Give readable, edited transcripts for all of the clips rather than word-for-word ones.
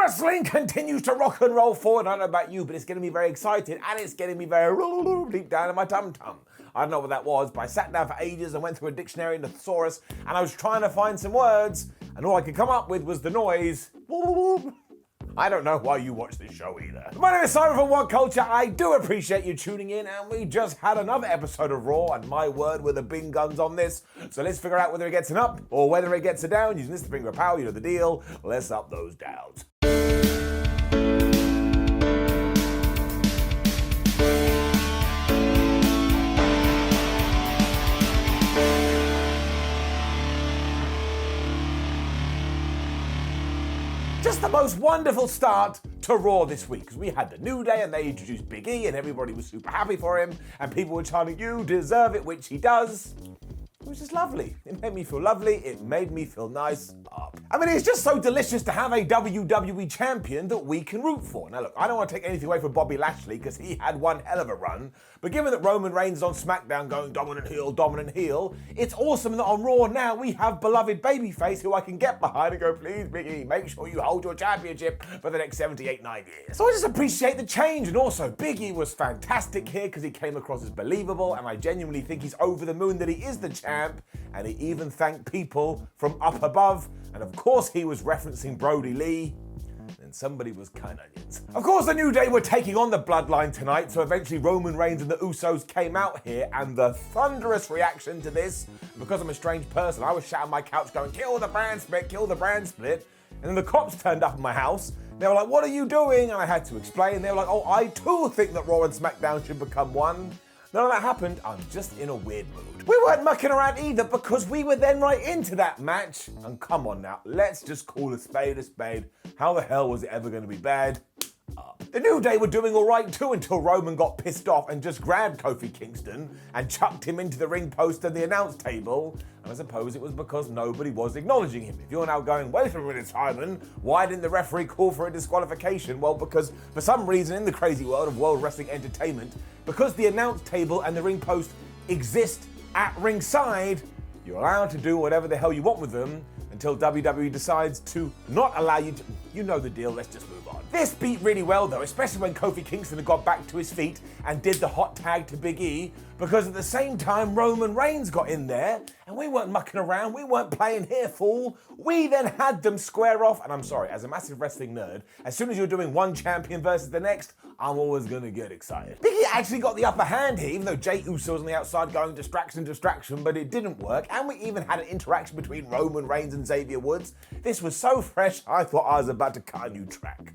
wrestling continues to rock and roll forward. I don't know about you, but it's getting me very excited and it's getting me very deep down in my tum-tum. I don't know what that was, but I sat down for ages and went through a dictionary and a thesaurus and I was trying to find some words and all I could come up with was the noise. I don't know why you watch this show either. My name is Simon from WhatCulture. I do appreciate you tuning in, and we just had another episode of Raw, and my word were the big guns on this. So let's figure out whether it gets an up or whether it gets a down. Using this to bring the power, you know the deal. Let's up those downs. Just the most wonderful start to Raw this week, because we had the New Day and they introduced Big E and everybody was super happy for him and people were chanting, "You deserve it," which he does. It was just lovely. It made me feel lovely. It made me feel nice. I mean, it's just so delicious to have a WWE champion that we can root for. Now look, I don't want to take anything away from Bobby Lashley because he had one hell of a run. But given that Roman Reigns is on SmackDown going dominant heel, it's awesome that on Raw now we have beloved babyface who I can get behind and go, please, Big E, make sure you hold your championship for the next 78, 9 years. So I just appreciate the change. And also, Big E was fantastic here because he came across as believable and I genuinely think he's over the moon that he is the champ. And he even thanked people from up above. And of course he was referencing Brody Lee. And somebody was kind onions. Of course the New Day were taking on the Bloodline tonight, so eventually Roman Reigns and the Usos came out here, and the thunderous reaction to this, because I'm a strange person, I was sat on my couch going, kill the brand split, kill the brand split. And then the cops turned up at my house. They were like, what are you doing? And I had to explain. They were like, oh, I too think that Raw and SmackDown should become one. None of that happened. I'm just in a weird mood. We weren't mucking around either because we were then right into that match. And come on now, let's just call a spade a spade. How the hell was it ever going to be bad? The New Day were doing all right too until Roman got pissed off and just grabbed Kofi Kingston and chucked him into the ring post and the announce table. And I suppose it was because nobody was acknowledging him. If you're now going, wait a minute, Simon, why didn't the referee call for a disqualification? Well, because for some reason in the crazy world of World Wrestling Entertainment, because the announce table and the ring post exist at ringside, you're allowed to do whatever the hell you want with them until WWE decides to not allow you to. You know the deal, let's just move on. This beat really well though, especially when Kofi Kingston had got back to his feet and did the hot tag to Big E, because at the same time Roman Reigns got in there and we weren't mucking around, we weren't playing here, fool. We then had them square off, and I'm sorry, as a massive wrestling nerd, as soon as you're doing one champion versus the next, I'm always gonna get excited. Big E actually got the upper hand here, even though Jey Uso was on the outside going distraction, but it didn't work, and we even had an interaction between Roman Reigns and Xavier Woods. This was so fresh, I thought I was about to cut a new track.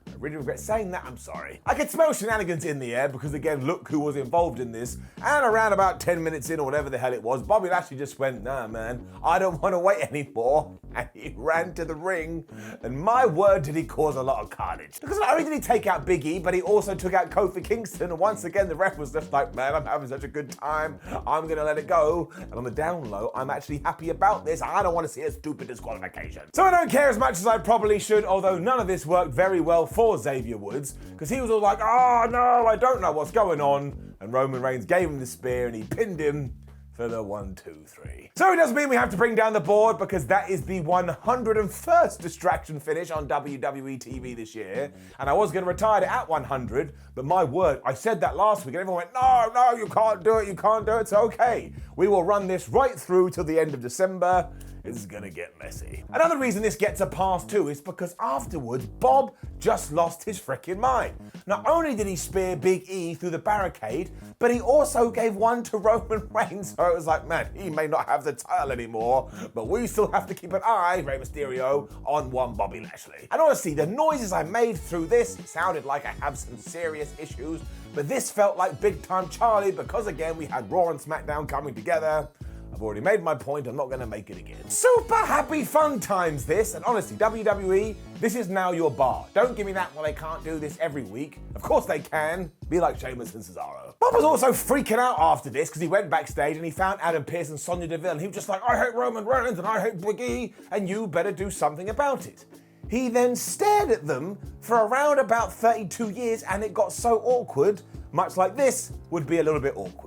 I really regret saying that, I'm sorry. I could smell shenanigans in the air because again, look who was involved in this. And around about 10 minutes in or whatever the hell it was, Bobby Lashley just went, nah man, I don't want to wait anymore. And he ran to the ring. And my word, did he cause a lot of carnage. Because not only did he take out Big E, but he also took out Kofi Kingston. And once again, the ref was just like, man, I'm having such a good time. I'm gonna let it go. And on the down low, I'm actually happy about this. I don't want to see a stupid disqualification. So I don't care as much as I probably should, although none of this worked very well for Xavier Woods, because he was all like, oh no, I don't know what's going on. And Roman Reigns gave him the spear and he pinned him for the 1, 2, 3. So it does mean we have to bring down the board because that is the 101st distraction finish on WWE TV this year. And I was going to retire it at 100, but my word, I said that last week and everyone went, no, you can't do it, it's okay. We will run this right through till the end of December. It's gonna get messy. Another reason this gets a pass too is because afterwards, Bob just lost his freaking mind. Not only did he spear Big E through the barricade, but he also gave one to Roman Reigns. So it was like, man, he may not have the title anymore, but we still have to keep an eye, Rey Mysterio, on one Bobby Lashley. And honestly, the noises I made through this sounded like I have some serious issues, but this felt like big time Charlie because again, we had Raw and SmackDown coming together. I've already made my point, I'm not going to make it again. Super happy fun times this, and honestly, WWE, this is now your bar. Don't give me that, well, they can't do this every week. Of course they can. Be like Sheamus and Cesaro. Bob was also freaking out after this because he went backstage and he found Adam Pearce and Sonya Deville, and he was just like, I hate Roman Reigns and I hate Big E, and you better do something about it. He then stared at them for around about 32 years, and it got so awkward, much like this would be a little bit awkward.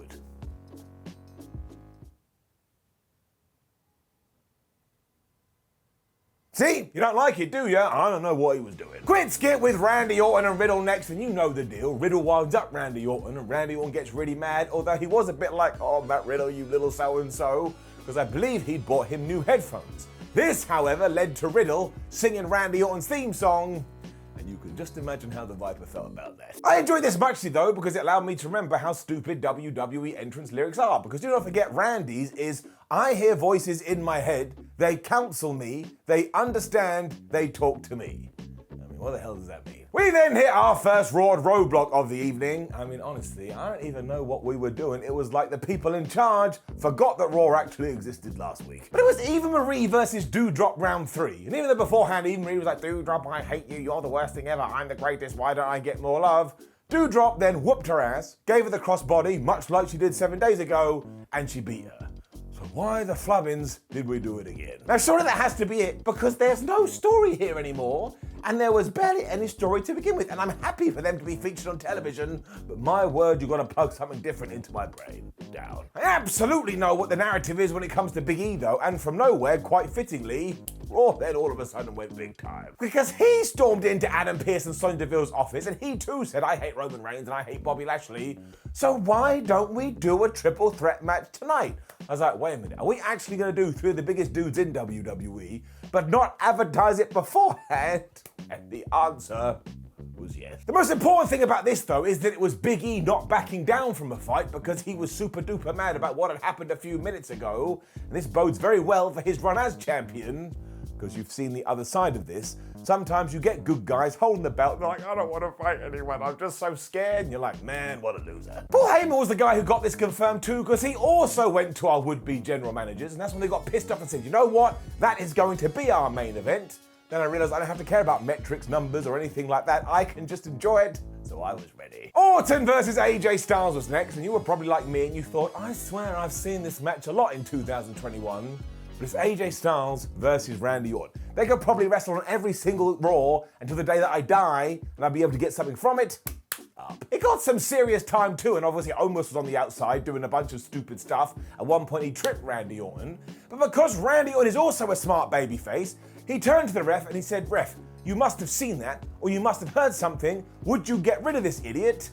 See, you don't like it, do you? I don't know what he was doing. Quick skit with Randy Orton and Riddle next, and you know the deal. Riddle winds up Randy Orton, and Randy Orton gets really mad, although he was a bit like, oh, Matt Riddle, you little so-and-so, because I believe he'd bought him new headphones. This, however, led to Riddle singing Randy Orton's theme song, and you can just imagine how the Viper felt about that. I enjoyed this muchly though, because it allowed me to remember how stupid WWE entrance lyrics are, because do not forget Randy's is, I hear voices in my head, they counsel me, they understand, they talk to me. I mean, what the hell does that mean? We then hit our first Raw roadblock of the evening. I mean, honestly, I don't even know what we were doing. It was like the people in charge forgot that Raw actually existed last week. But it was Eva Marie versus Doudrop round 3. And even though beforehand, Eva Marie was like, Doudrop, I hate you, you're the worst thing ever, I'm the greatest, why don't I get more love? Doudrop then whooped her ass, gave her the crossbody, much like she did 7 days ago, and she beat her. So why the flubbins did we do it again? Now surely that has to be it, because there's no story here anymore, and there was barely any story to begin with, and I'm happy for them to be featured on television, but my word, you've got to plug something different into my brain. Down. I absolutely know what the narrative is when it comes to Big E though, and from nowhere, quite fittingly, Raw then all of a sudden went big time. Because he stormed into Adam Pearce and Sonya Deville's office, and he too said, I hate Roman Reigns and I hate Bobby Lashley, so why don't we do a triple threat match tonight? I was like, wait a minute, are we actually going to do 3 of the biggest dudes in WWE, but not advertise it beforehand? And the answer was yes. The most important thing about this though is that it was Big E not backing down from a fight because he was super duper mad about what had happened a few minutes ago, and this bodes very well for his run as champion, because you've seen the other side of this. Sometimes you get good guys holding the belt and they're like, I don't want to fight anyone, I'm just so scared. And you're like, man, what a loser. Paul Heyman was the guy who got this confirmed too, because he also went to our would-be general managers, and that's when they got pissed off and said, you know what, that is going to be our main event. Then I realized I don't have to care about metrics, numbers, or anything like that. I can just enjoy it. So I was ready. Orton versus AJ Styles was next, and you were probably like me and you thought, I swear I've seen this match a lot in 2021. But it's AJ Styles versus Randy Orton. They could probably wrestle on every single Raw until the day that I die, and I'll be able to get something from it. Up. It got some serious time too, and obviously Omos was on the outside doing a bunch of stupid stuff. At one point he tripped Randy Orton, but because Randy Orton is also a smart babyface, he turned to the ref and he said, ref, you must have seen that, or you must have heard something. Would you get rid of this idiot?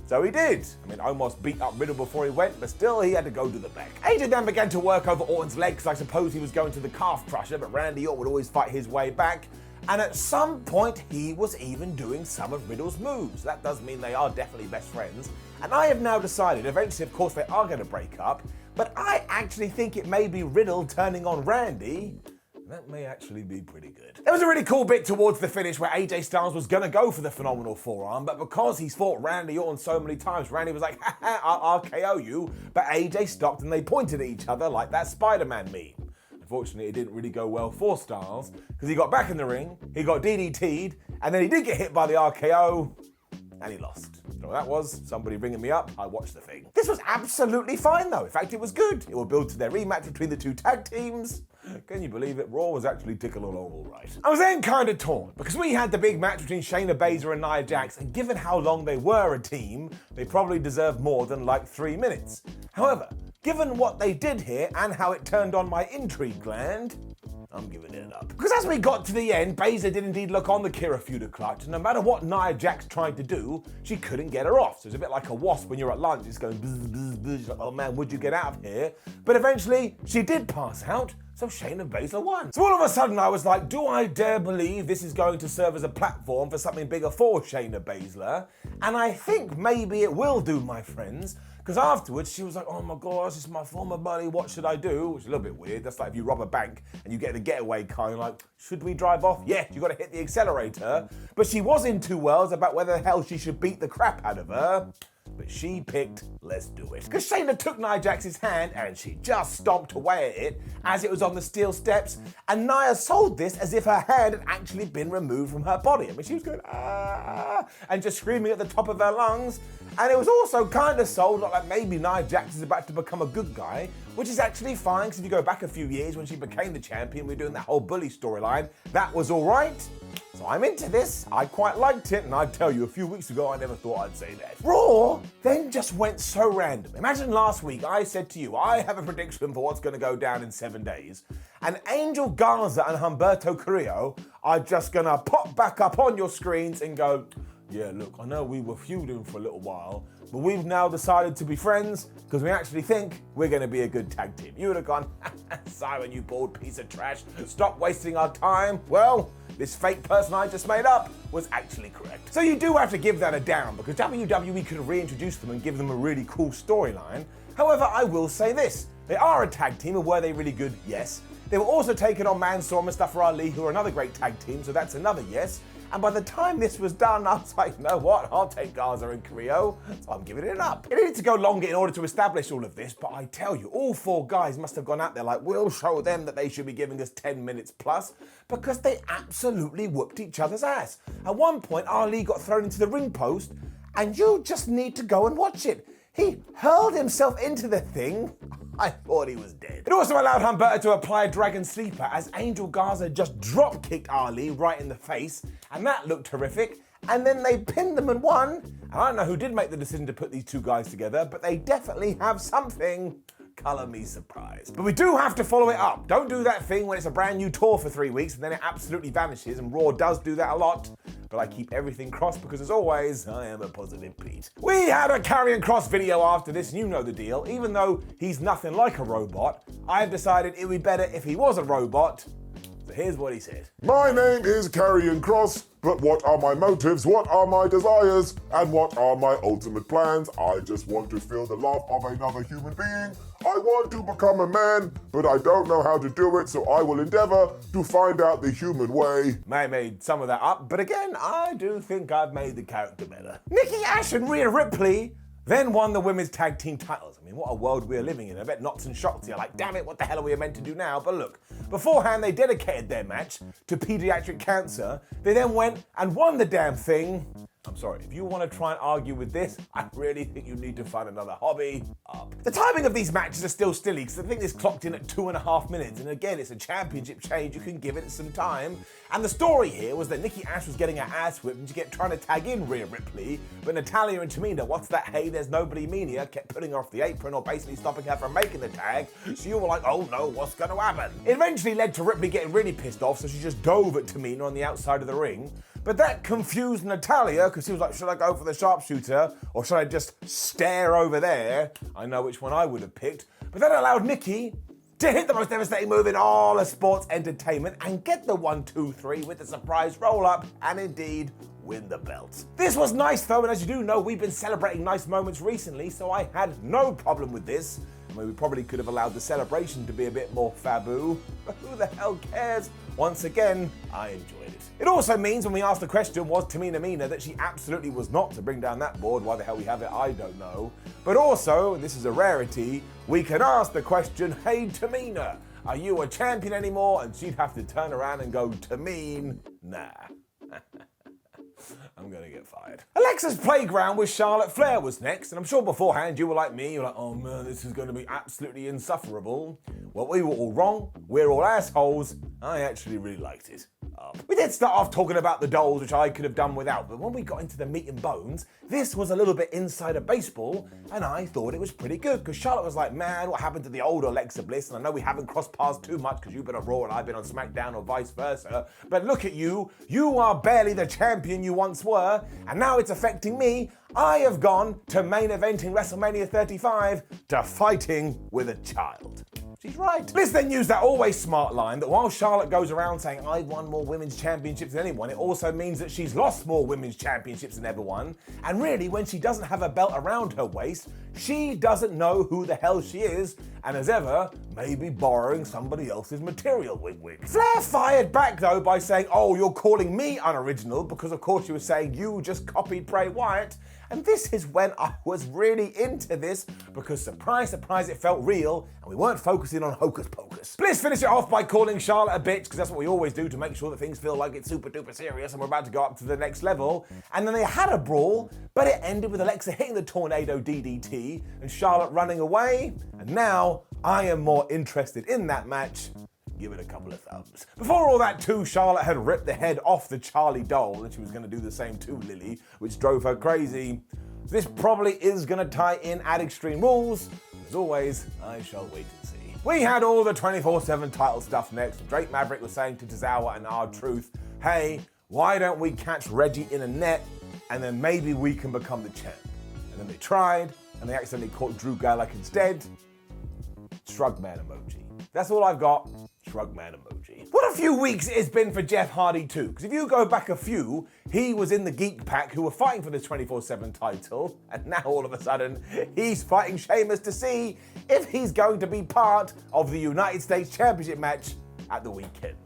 So he did. I mean, Omos beat up Riddle before he went, but still he had to go to the back. AJ then began to work over Orton's legs. I suppose he was going to the calf crusher, but Randy Orton would always fight his way back. And at some point, he was even doing some of Riddle's moves. That does mean they are definitely best friends. And I have now decided, eventually, of course, they are going to break up, but I actually think it may be Riddle turning on Randy. That may actually be pretty good. There was a really cool bit towards the finish where AJ Styles was gonna go for the phenomenal forearm, but because he's fought Randy Orton so many times, Randy was like, haha, I'll RKO you, but AJ stopped and they pointed at each other like that Spider-Man meme. Unfortunately, it didn't really go well for Styles, because he got back in the ring, he got DDT'd, and then he did get hit by the RKO, and he lost. So that was somebody ringing me up, I watched the thing. This was absolutely fine though, in fact it was good. It will build to their rematch between the two tag teams. Can you believe it? Raw was actually ticking along all right. I was then kind of torn, because we had the big match between Shayna Baszler and Nia Jax, and given how long they were a team, they probably deserved more than like 3 minutes. However, given what they did here and how it turned on my intrigue gland, I'm giving it up. Because as we got to the end, Baszler did indeed look on the Kira Fuda clutch, and no matter what Nia Jax tried to do, she couldn't get her off. So it's a bit like a wasp when you're at lunch, it's going bzz, bzz, bzz. She's like, oh man, would you get out of here? But eventually, she did pass out, so Shayna Baszler won. So all of a sudden I was like, do I dare believe this is going to serve as a platform for something bigger for Shayna Baszler? And I think maybe it will do, my friends. Because afterwards, she was like, oh my gosh, it's my former buddy, what should I do? Which is a little bit weird. That's like if you rob a bank and you get in a getaway car, you're like, should we drive off? Yeah, you gotta hit the accelerator. But she was in two worlds about whether the hell she should beat the crap out of her. But she picked, let's do it. Because Shayna took Nia Jax's hand and she just stomped away at it as it was on the steel steps. And Nia sold this as if her hand had actually been removed from her body. I mean, she was going, ah, and just screaming at the top of her lungs. And it was also kind of sold like maybe Nia Jax is about to become a good guy, which is actually fine, because if you go back a few years when she became the champion, we were doing that whole bully storyline. That was all right. So I'm into this, I quite liked it, and I'd tell you a few weeks ago I never thought I'd say that. Raw then just went so random. Imagine last week I said to you, I have a prediction for what's going to go down in 7 days, and Angel Garza and Humberto Carrillo are just going to pop back up on your screens and go, yeah, look, I know we were feuding for a little while, but we've now decided to be friends because we actually think we're going to be a good tag team. You would have gone, Simon, you bald piece of trash, stop wasting our time. Well, this fake person I just made up was actually correct. So you do have to give that a down because WWE could have reintroduced them and give them a really cool storyline. However, I will say this, they are a tag team, and were they really good? Yes. They were also taking on Mansoor and Mustafa Ali, who are another great tag team, so that's another yes. And by the time this was done, I was like, you know what, I'll take Garza and Carrillo, so I'm giving it up. It needed to go longer in order to establish all of this, but I tell you, all 4 guys must have gone out there like, we'll show them that they should be giving us 10 minutes plus, because they absolutely whooped each other's ass. At one point, Ali got thrown into the ring post, and you just need to go and watch it. He hurled himself into the thing. I thought he was dead. It also allowed Humberto to apply a Dragon Sleeper as Angel Garza just drop-kicked Ali right in the face, and that looked horrific. And then they pinned them and won. And I don't know who did make the decision to put these 2 guys together, but they definitely have something. Colour me surprised. But we do have to follow it up. Don't do that thing when it's a brand new tour for 3 weeks and then it absolutely vanishes, and Raw does do that a lot. But I keep everything crossed because, as always, I am a positive Pete. We had a Karrion Kross video after this, and you know the deal. Even though he's nothing like a robot, I've decided it would be better if he was a robot. So here's what he said. My name is Karrion Kross, but what are my motives, what are my desires, and what are my ultimate plans? I just want to feel the love of another human being. I want to become a man, but I don't know how to do it, so I will endeavor to find out the human way. May have made some of that up, but again, I do think I've made the character better. Nikki Ash and Rhea Ripley then won the women's tag team titles. I mean, what a world we're living in. I bet Knots and Shotzi are like, damn it, what the hell are we meant to do now? But look, beforehand, they dedicated their match to pediatric cancer. They then went and won the damn thing. I'm sorry, if you want to try and argue with this, I really think you need to find another hobby up. The timing of these matches are still silly because I think this clocked in at 2.5 minutes. And again, it's a championship change, you can give it some time. And the story here was that Nikki Ash was getting her ass whipped and she kept trying to tag in Rhea Ripley, but Natalya and Tamina, what's that, hey, there's nobody meania, kept putting her off the apron or basically stopping her from making the tag. So you were like, oh no, what's going to happen? It eventually led to Ripley getting really pissed off, so she just dove at Tamina on the outside of the ring. But that confused Natalya because she was like, should I go for the sharpshooter or should I just stare over there? I know which one I would have picked. But that allowed Nikki to hit the most devastating move in all of sports entertainment and get the 1-2-3 with the surprise roll-up and indeed win the belt. This was nice though, and as you do know, we've been celebrating nice moments recently, so I had no problem with this. I mean, we probably could have allowed the celebration to be a bit more fabu, but who the hell cares? Once again, I enjoyed it. It also means when we asked the question, was Tamina Mina, that she absolutely was not to bring down that board. Why the hell we have it, I don't know. But also, and this is a rarity, we can ask the question, hey Tamina, are you a champion anymore? And she'd have to turn around and go, Tamine, nah. I'm gonna get fired. Alexa's Playground with Charlotte Flair was next, and I'm sure beforehand you were like me, you're like, oh man, this is gonna be absolutely insufferable. Well, we were all wrong, we're all assholes. I actually really liked it. We did start off talking about the dolls, which I could have done without, but when we got into the meat and bones, this was a little bit inside of baseball, and I thought it was pretty good, because Charlotte was like, man, what happened to the old Alexa Bliss? And I know we haven't crossed paths too much, because you've been on Raw and I've been on SmackDown or vice versa, but look at you are barely the champion you once were, and now it's affecting me. I have gone to main eventing WrestleMania 35 to fighting with a child. She's right. Bliss then used that always smart line that while Charlotte goes around saying, I've won more women's championships than anyone, it also means that she's lost more women's championships than ever won. And really, when she doesn't have a belt around her waist, she doesn't know who the hell she is, and as ever, maybe borrowing somebody else's material, wink wink. Flair fired back though by saying, oh, you're calling me unoriginal, because of course she was saying you just copied Bray Wyatt. And this is when I was really into this, because surprise, surprise, it felt real, and we weren't focusing on hocus pocus. Bliss finished it off by calling Charlotte a bitch, because that's what we always do to make sure that things feel like it's super duper serious and we're about to go up to the next level. And then they had a brawl, but it ended with Alexa hitting the tornado DDT and Charlotte running away. And now I am more interested in that match. give it a couple of thumbs. Before all that too, Charlotte had ripped the head off the Charlie doll, and she was going to do the same to Lily, which drove her crazy. So this probably is going to tie in at Extreme Rules. As always, I shall wait and see. We had all the 24/7 title stuff next. Drake Maverick was saying to Tozawa and R-Truth, hey, why don't we catch Reggie in a net and then maybe we can become the champ? And then they tried and they accidentally caught Drew Gulak instead. Shrug man emoji. That's all I've got. Shrug man emoji. What a few weeks it's been for Jeff Hardy too, because if you go back a few, he was in the Geek Pack who were fighting for the 24/7 title, and now all of a sudden, he's fighting Sheamus to see if he's going to be part of the United States Championship match at the weekend.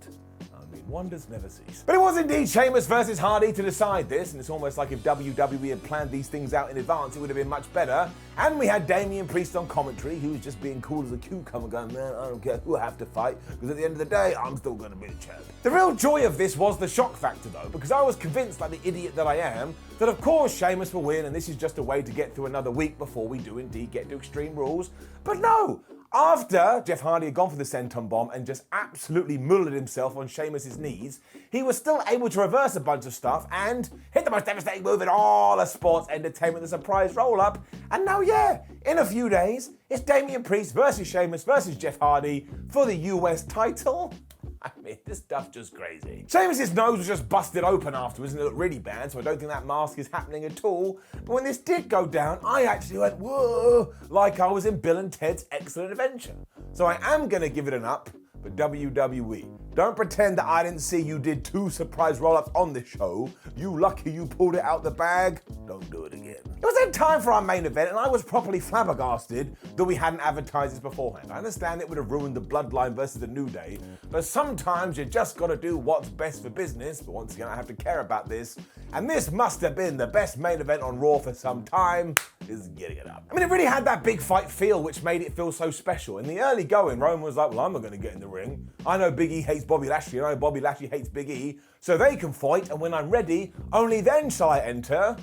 Wonders never cease. But it was indeed Sheamus versus Hardy to decide this, and it's almost like if WWE had planned these things out in advance, it would have been much better. And we had Damian Priest on commentary, who was just being cool as a cucumber, going, man, I don't care who I have to fight, because at the end of the day, I'm still going to be the champ. The real joy of this was the shock factor, though, because I was convinced, like the idiot that I am, that of course Sheamus will win, and this is just a way to get through another week before we do indeed get to Extreme Rules. But no! After Jeff Hardy had gone for the senton bomb and just absolutely mullered himself on Sheamus' knees, he was still able to reverse a bunch of stuff and hit the most devastating move in all of sports entertainment, the surprise roll-up. And now, yeah, in a few days, it's Damian Priest versus Sheamus versus Jeff Hardy for the US title. I mean, this stuff's just crazy. Sheamus' nose was just busted open afterwards and it looked really bad, so I don't think that mask is happening at all. But when this did go down, I actually went, whoa, like I was in Bill and Ted's Excellent Adventure. So I am gonna give it an up, but WWE, don't pretend that I didn't see you did 2 surprise roll-ups on this show. You lucky you pulled it out the bag. Don't do it again. It was then time for our main event, and I was properly flabbergasted that we hadn't advertised this beforehand. I understand it would have ruined the Bloodline versus the New Day, but sometimes you just gotta do what's best for business. But once again, I have to care about this, and this must have been the best main event on Raw for some time. Is getting it up. I mean, it really had that big fight feel, which made it feel so special. In the early going, Roman was like, well, I'm not gonna get in the ring. I know Big E hates Bobby Lashley, and I know Bobby Lashley hates Big E, so they can fight, and when I'm ready, only then shall I enter.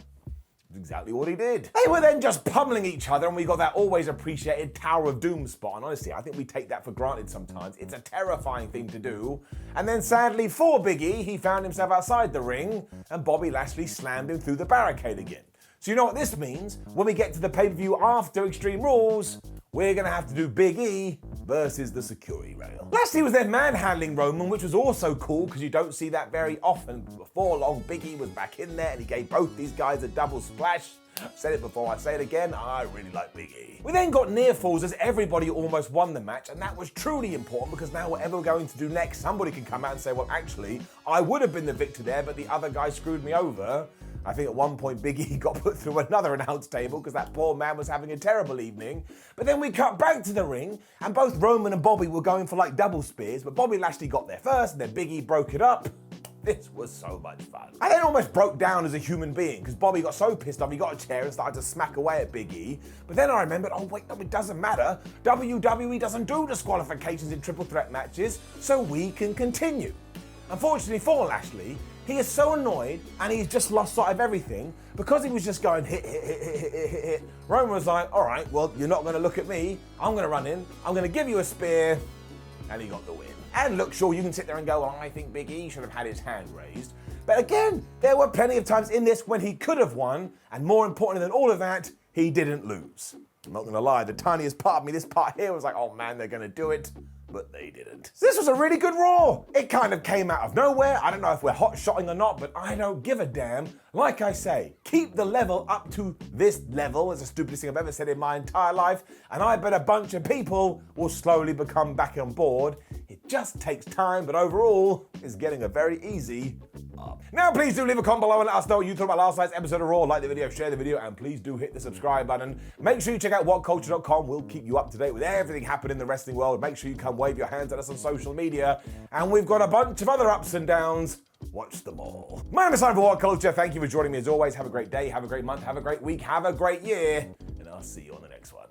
Exactly what he did. They were then just pummeling each other, and we got that always appreciated Tower of Doom spot. And honestly, I think we take that for granted sometimes. It's a terrifying thing to do. And then sadly for Big E, he found himself outside the ring, and Bobby Lashley slammed him through the barricade again. So you know what this means? When we get to the pay-per-view after Extreme Rules, we're gonna have to do Big E versus the security rail. Lashley was then manhandling Roman, which was also cool because you don't see that very often. Before long, Big E was back in there and he gave both these guys a double splash. I've said it before, I say it again, I really like Big E. We then got near falls as everybody almost won the match, and that was truly important because now whatever we're going to do next, somebody can come out and say, well, actually, I would have been the victor there, but the other guy screwed me over. I think at one point Big E got put through another announce table because that poor man was having a terrible evening. But then we cut back to the ring and both Roman and Bobby were going for like double spears, but Bobby Lashley got there first and then Big E broke it up. This was so much fun. I then almost broke down as a human being because Bobby got so pissed off he got a chair and started to smack away at Big E. But then I remembered, oh wait, no, it doesn't matter. WWE doesn't do disqualifications in triple threat matches, so we can continue. Unfortunately for Lashley, he is so annoyed and he's just lost sight of everything because he was just going hit, hit, hit, hit, hit, hit, hit. Roman was like, all right, well, you're not going to look at me. I'm going to run in. I'm going to give you a spear. And he got the win. And look, sure, you can sit there and go, well, I think Big E should have had his hand raised. But again, there were plenty of times in this when he could have won. And more important than all of that, he didn't lose. I'm not going to lie, the tiniest part of me, this part here, was like, oh man, they're going to do it. But they didn't. So this was a really good Raw. It kind of came out of nowhere. I don't know if we're hot-shotting or not, but I don't give a damn. Like I say, keep the level up to this level. It's the stupidest thing I've ever said in my entire life. And I bet a bunch of people will slowly become back on board. It just takes time, but overall, it's getting a very easy up. Now, please do leave a comment below and let us know what you thought about last night's episode of Raw. Like the video, share the video, and please do hit the subscribe button. Make sure you check out WhatCulture.com. We'll keep you up to date with everything happening in the wrestling world. Make sure you come wave your hands at us on social media. And we've got a bunch of other ups and downs. Watch them all. My name is Simon for WhatCulture. Thank you for joining me as always. Have a great day, have a great month, have a great week, have a great year. And I'll see you on the next one.